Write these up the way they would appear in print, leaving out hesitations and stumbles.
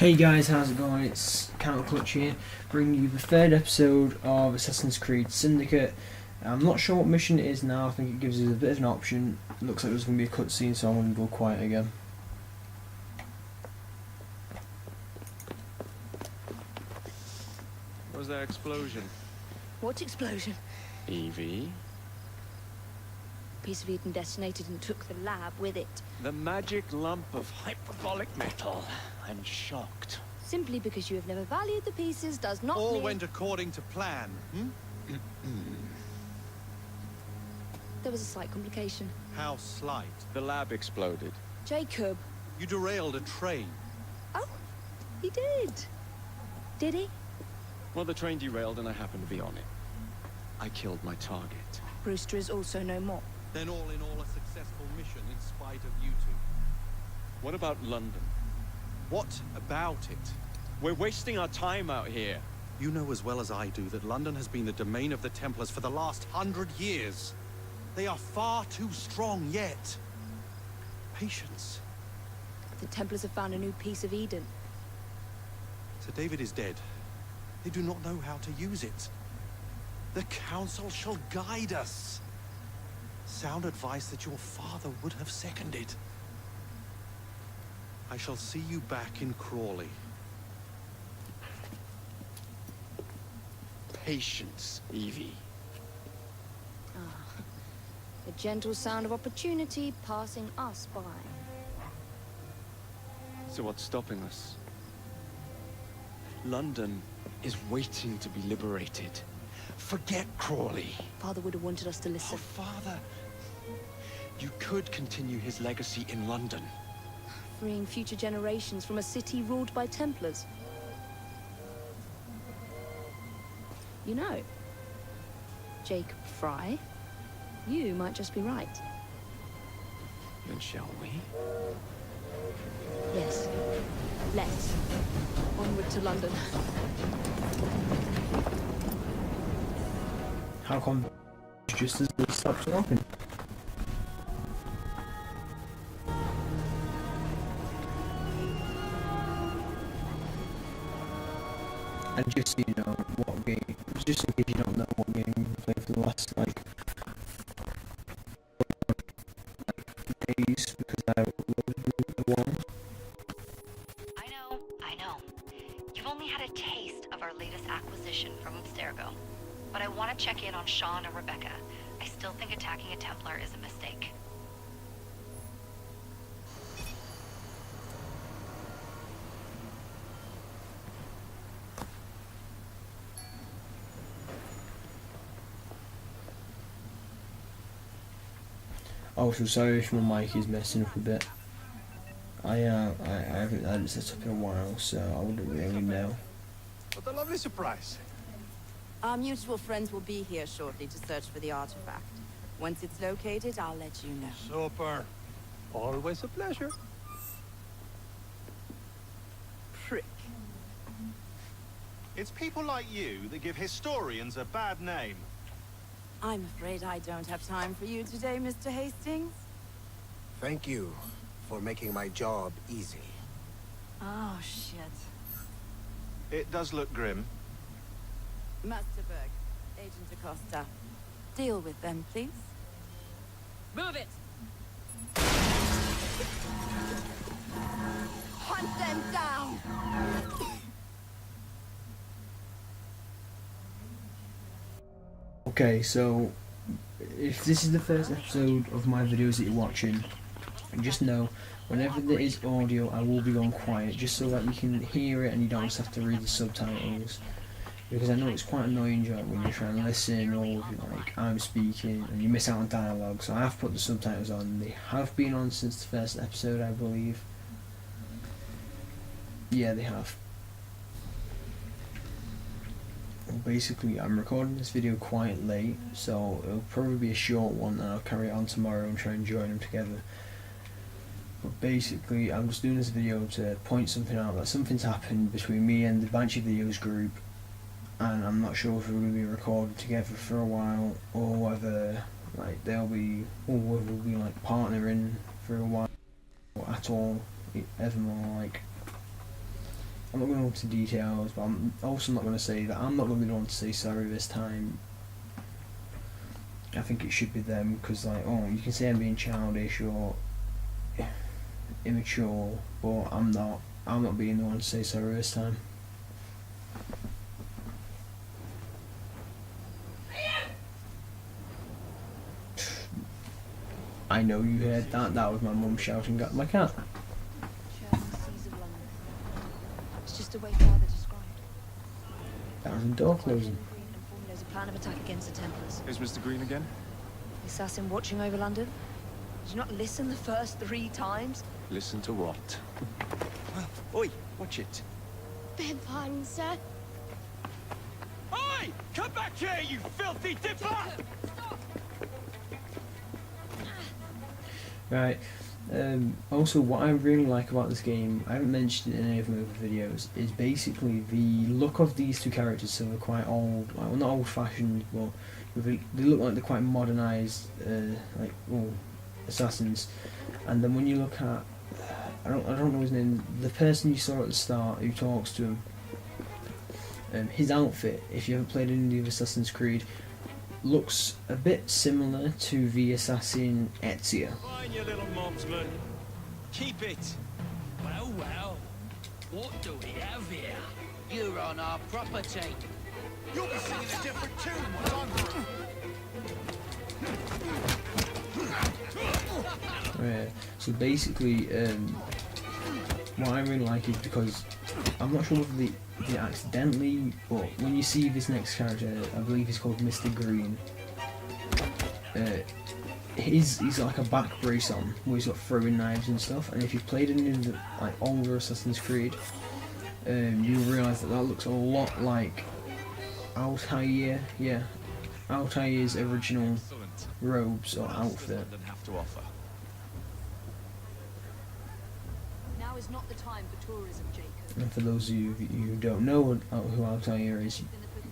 Hey guys, how's it going? It's Counter Clutch here, bringing you the third episode of Assassin's Creed Syndicate. I'm not sure what mission it is now. I think it gives us a bit of an option. It looks like there's going to be a cutscene, so I'm going to go quiet again. What was that explosion? What explosion? Evie? A piece of Eden detonated and took the lab with it. The magic lump of hyperbolic metal. I'm shocked. Simply because you have never valued the pieces does not All mean... went according to plan, There was a slight complication. How slight. The lab exploded. Jacob. You derailed a train. Oh, he did. Did he? Well, the train derailed and I happened to be on it. I killed my target. Brewster is also no more. Then all in all a successful mission in spite of you two. What about London? What about it? We're wasting our time out here. You know as well as I do that London has been the domain of the Templars for the last 100 years. They are far too strong yet. Patience. The Templars have found a new piece of Eden. Sir David is dead. They do not know how to use it. The Council shall guide us. Sound advice that your father would have seconded. I shall see you back in Crawley. Patience, Evie. The gentle sound of opportunity passing us by. So what's stopping us? London is waiting to be liberated. Forget Crawley. Father would have wanted us to Oh, listen. Father. You could continue his legacy in London. Freeing future generations from a city ruled by Templars. You know, Jacob Fry, you might just be right. Then shall we? Yes. Let's. Onward to London. How come just as they stopped talking? And just so you know what game, just in case you don't know what game you played for the last like days, because I uploaded the one. I know. You've only had a taste of our latest acquisition from Abstergo. But I want to check in on Sean and Rebecca. I still think attacking a Templar is a mistake. Oh, so sorry if my mic is messing up a bit. I haven't had it set up in a while, so I wouldn't really know. What a lovely surprise. Our mutual friends will be here shortly to search for the artifact. Once it's located, I'll let you know. Super. Always a pleasure. Prick. It's people like you that give historians a bad name. I'm afraid I don't have time for you today, Mr. Hastings. Thank you for making my job easy. Oh, shit. It does look grim. Masterberg, Agent Acosta. Deal with them, please. Move it! Hunt them down! Okay, so if this is the first episode of my videos that you're watching, just know whenever there is audio I will be going quiet, just so that you can hear it and you don't just have to read the subtitles, because I know it's quite annoying when you're trying to listen, or like I'm speaking and you miss out on dialogue. So I have put the subtitles on. They have been on since the first episode, I believe. Yeah, they have. Basically, I'm recording this video quite late, so it'll probably be a short one, and I'll carry it on tomorrow and try and join them together. But basically, I'm just doing this video to point something out, that something's happened between me and the Banshee Videos group, and I'm not sure if we're going to be recording together for a while, or whether like they'll be, or whether we'll be like partnering for a while, or at all, ever more like. I'm not going to go into details, but I'm also not going to say that I'm not going to be the one to say sorry this time. I think it should be them, because like, oh, you can say I'm being childish or immature, but I'm not. I'm not being the one to say sorry this time. I know you heard that. That was my mum shouting at my cat. It's just the way Father described. That was the door closing. There's a plan of attack against the Templars. Is Mr. Greene again? The assassin watching over London. Did you not listen the first 3 times? Listen to what? Oi, watch it. Beg pardon, sir. Oi! Come back here, you filthy dipper! Right. Also, what I really like about this game, I haven't mentioned it in any of my other videos, is basically the look of these two characters. So they're quite old, like, well, not old-fashioned, but they look like they're quite modernised, like, well, assassins. And then when you look at, I don't know his name, the person you saw at the start who talks to him, his outfit, if you haven't played any of Assassin's Creed, looks a bit similar to the assassin Ezio. Fine, you little mobsman. Keep it. Well, well. What do we have here? You're on our property. You'll be singing a different tune once I'm through. Yeah. So basically, what I really like is because I'm not sure whether they accidentally, but when you see this next character, I believe he's called Mr. Greene. He's got like a back brace on where he's got throwing knives and stuff. And if you've played any of the like older Assassin's Creed, you'll realise that looks a lot like Altair. Yeah, Altair's original robes or outfit. Now is not the time for tourism, Jacob. And for those of you who don't know who Altair is,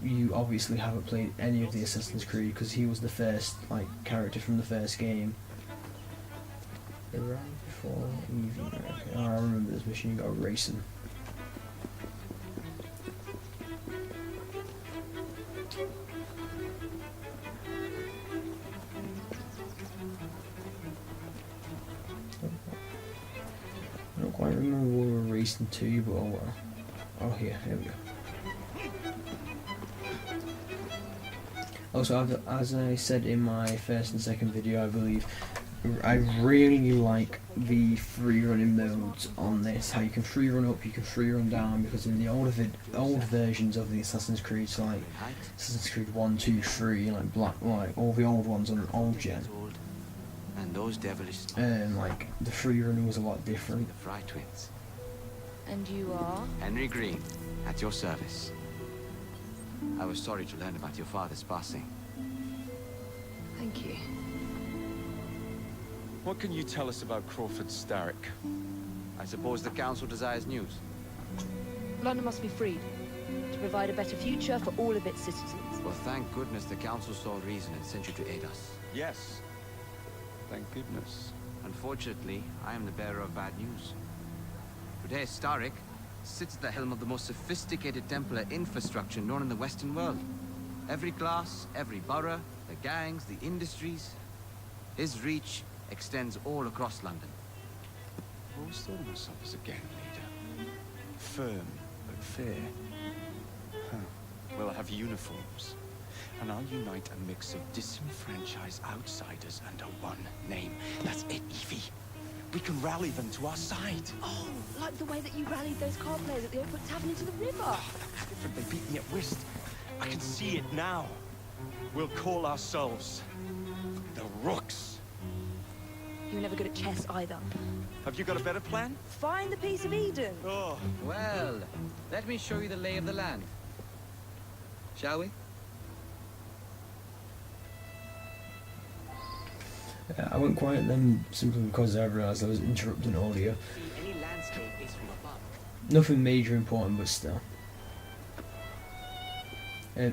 you obviously haven't played any of the Assassin's Creed because he was the first like character from the first game. Arrive before evening. Okay. Oh, I remember this mission. You got to race him. I don't quite remember where we're racing to, but oh well. Oh, here we go. Also, as I said in my first and second video, I believe, I really like the free running modes on this. How you can free run up, you can free run down, because in the old versions of the Assassin's Creed, so like Assassin's Creed 1, 2, 3, like all the old ones on an old gen, And those devilish like the free running was a lot different. the Fry twins. And you are? Henry Greene, at your service. I was sorry to learn about your father's passing. Thank you. What can you tell us about Crawford Starrick? I suppose the council desires news. London must be freed to provide a better future for all of its citizens. Well, thank goodness the council saw reason and sent you to aid us. Yes. Thank goodness. Unfortunately, I am the bearer of bad news. Today, Starrick sits at the helm of the most sophisticated Templar infrastructure known in the Western world. Every class, every borough, the gangs, the industries. His reach extends all across London. I've always thought of myself as a gang leader. Firm, but fair. Huh. Well, I have uniforms. And I'll unite a mix of disenfranchised outsiders under one name. That's it, Evie. We can rally them to our side. Oh, like the way that you rallied those card players at the Oakwood Tavern into the river. Oh, that was different. They beat me at whist. I can see it now. We'll call ourselves the Rooks. You were never good at chess either. Have you got a better plan? Find the piece of Eden. Oh. Well, let me show you the lay of the land. Shall we? I went quiet then simply because I realised I was interrupting audio. Any landscape is from above. Nothing major important, but still.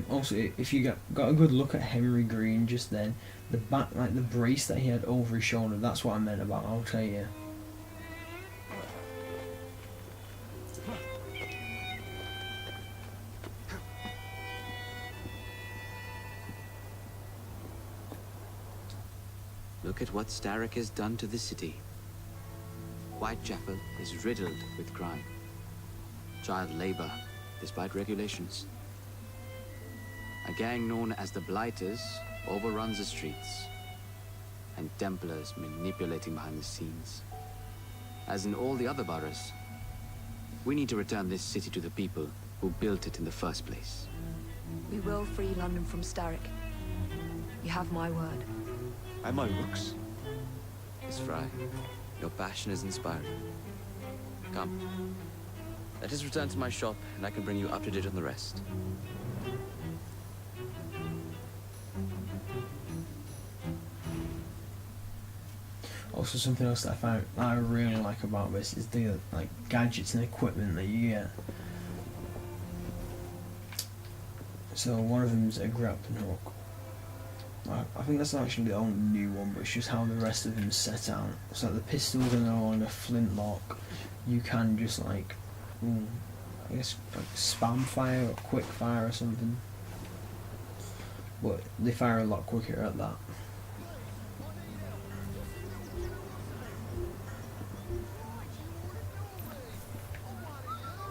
Also, if you got a good look at Henry Greene just then, the back, like the brace that he had over his shoulder, that's what I meant about Altair. Look at what Starrick has done to the city. Whitechapel is riddled with crime. Child labor, despite regulations. A gang known as the Blighters overruns the streets, and Templars manipulating behind the scenes. As in all the other boroughs, we need to return this city to the people who built it in the first place. We will free London from Starrick. You have my word. And my looks. Miss Fry, your passion is inspiring. Come, let us return to my shop, and I can bring you up to date on the rest. Also, something else that I really like about this is the like gadgets and equipment that you get. So one of them is a grappling hook. I think that's actually the only new one, but it's just how the rest of them set out. So the pistols are no longer flintlock. You can just like, I guess like spam fire or quick fire or something. But they fire a lot quicker at that.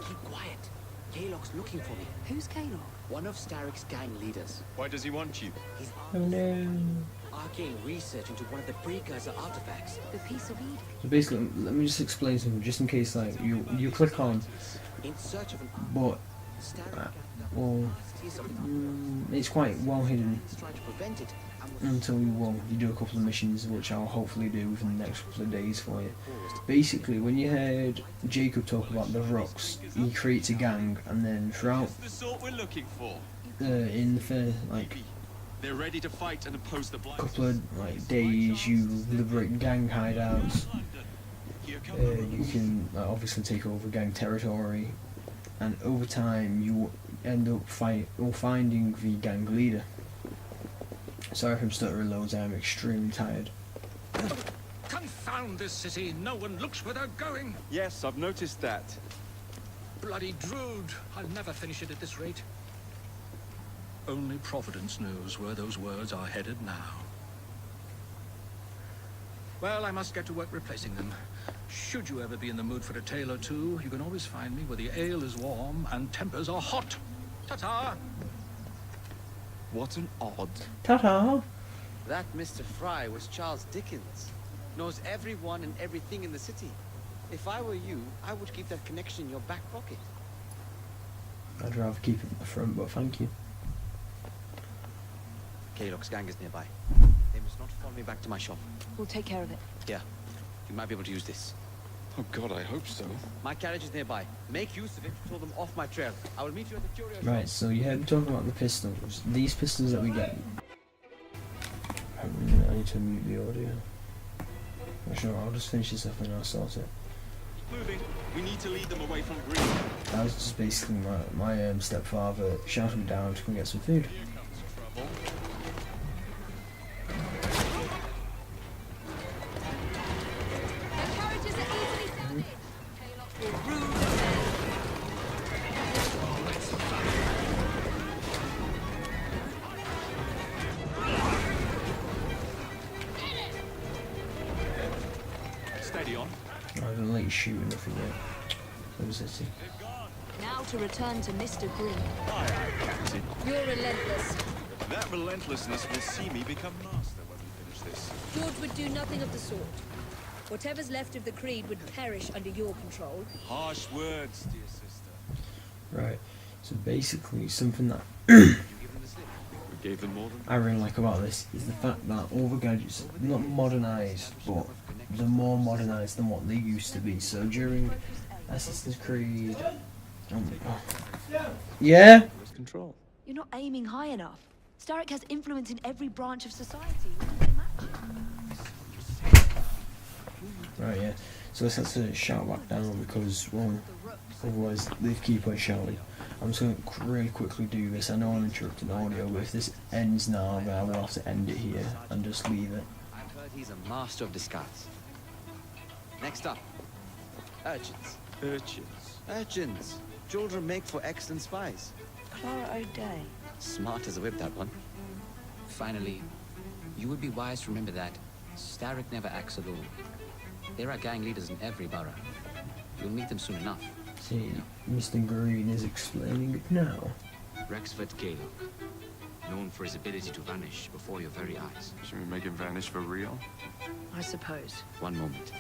Keep quiet. Kaylock's looking for me. Who's Kaylock? One of Starrick's gang leaders. Why does he want you? He's Oh no. arcane research into one of the precursor artifacts. The Piece of Eden. So basically, let me just explain something, just in case like you click on, In search of an but Starrick well, it's quite well hidden trying to prevent it and until you do a couple of missions, which I'll hopefully do within the next couple of days for you. Basically, when you heard Jacob talk about the Rooks, he creates a gang, and then throughout The sort we're looking for. in the first like They're ready to fight and oppose the Blighters. couple of like days, you liberate gang hideouts. You can obviously take over gang territory, and over time you end up finding the gang leader. Sorry if I'm stuttering loads, I'm extremely tired. Confound this city! No one looks where they're going! Yes, I've noticed that. Bloody Drood! I'll never finish it at this rate. Only Providence knows where those words are headed now. Well, I must get to work replacing them. Should you ever be in the mood for a tale or two, you can always find me where the ale is warm and tempers are hot. Ta-ta! What an odd. Ta-ta! That Mr. Fry was Charles Dickens. Knows everyone and everything in the city. If I were you, I would keep that connection in your back pocket. I'd rather keep it at the front, but thank you. Kaylock's gang is nearby. They must not follow me back to my shop. We'll take care of it. Yeah, you might be able to use this. Oh God, I hope so. My carriage is nearby. Make use of it to throw them off my trail. I will meet you at the curio shop. Right, so you heard me talking about the pistols. These pistols that we get. I need to mute the audio. Sure, I'll just finish this up and I'll sort it. Moving. We need to lead them away from Greene. That was just basically my stepfather shouting me down to come get some food. Here comes trouble. The carriages are easily sounded. Kaylock will rule the Steady on. I didn't let you shoot nothing yet. What was this? Now to return to Mr. Greene. Aye, aye, Captain. You're relentless. That relentlessness will see me become master when we finish this. George would do nothing of the sort. Whatever's left of the Creed would perish under your control. Harsh words, dear sister. Right. So basically, something that We gave them more than I really like about this is the fact that all the gadgets are not modernised, but they're more modernised than what they used to be. So during Assassin's Creed, yeah. control. You're not aiming high enough. Starrick has influence in every branch of society. What does it match? Right, yeah. So let's have to shout back down because, well, otherwise they keep on shouting. I'm just going to really quickly do this. I know I'm interrupting audio, but if this ends now, then I will have to end it here and just leave it. I've heard he's a master of disguise. Next up, urchins. Urchins. Urchins. Children make for excellent spies. Clara O'Day. Smart as a whip, that one. Finally, you would be wise to remember that Starrick never acts alone. There are gang leaders in every borough. You'll meet them soon enough. See, Mr. Greene is explaining it now. Rexford Gaylock, known for his ability to vanish before your very eyes. Should we make him vanish for real? I suppose. One moment.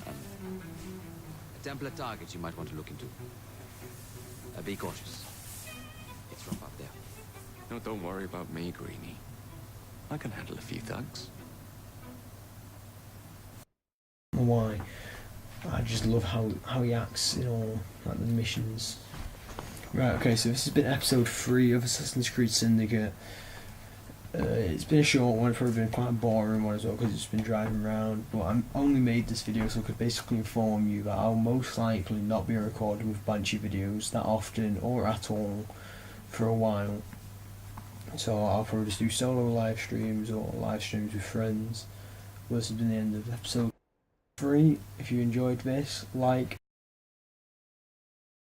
A Templar target you might want to look into. Be cautious. It's rough out there. No, don't worry about me, Greenie. I can handle a few thugs. Why? I just love how he acts in all like the missions. Right, okay, so this has been episode 3 of Assassin's Creed Syndicate. It's been a short one, it's probably been quite a boring one as well because it's been driving around, but I only made this video so I could basically inform you that I'll most likely not be recording with Banshee videos that often or at all for a while. So I'll probably just do solo live streams or live streams with friends. Well, this has been the end of episode 3. If you enjoyed this, like,